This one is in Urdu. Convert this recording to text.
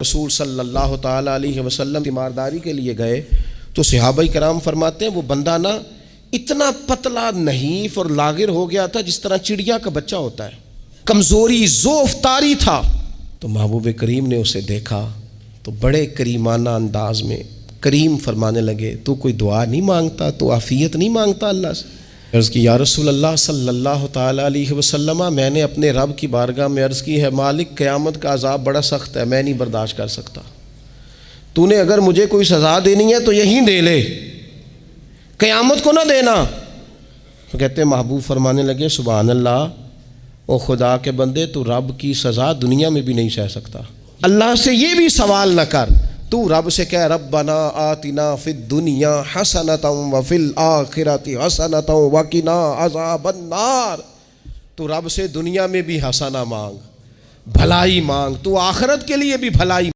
رسول صلی اللہ تعالیٰ علیہ وسلم تیمارداری کے لیے گئے تو صحابہ کرام فرماتے ہیں وہ بندہ نا اتنا پتلا نحیف اور لاغر ہو گیا تھا جس طرح چڑیا کا بچہ ہوتا ہے، کمزوری ضعف طاری تھا۔ تو محبوب کریم نے اسے دیکھا تو بڑے کریمانہ انداز میں کریم فرمانے لگے، تو کوئی دعا نہیں مانگتا، تو عافیت نہیں مانگتا اللہ سے؟ عرض کی یا رسول اللہ صلی اللہ تعالیٰ علیہ وسلم، میں نے اپنے رب کی بارگاہ میں عرض کی ہے مالک قیامت کا عذاب بڑا سخت ہے، میں نہیں برداشت کر سکتا، تو نے اگر مجھے کوئی سزا دینی ہے تو یہیں دے لے، قیامت کو نہ دینا۔ تو کہتے ہیں محبوب فرمانے لگے سبحان اللہ، او خدا کے بندے تو رب کی سزا دنیا میں بھی نہیں سہ سکتا، اللہ سے یہ بھی سوال نہ کر، تو رب سے کہہ ربنا آتنا فی الدنیا حسنۃ وفی الآخرۃ حسنۃ وقنا عذاب النار۔ تو رب سے دنیا میں بھی حسنہ مانگ، بھلائی مانگ، تو آخرت کے لیے بھی بھلائی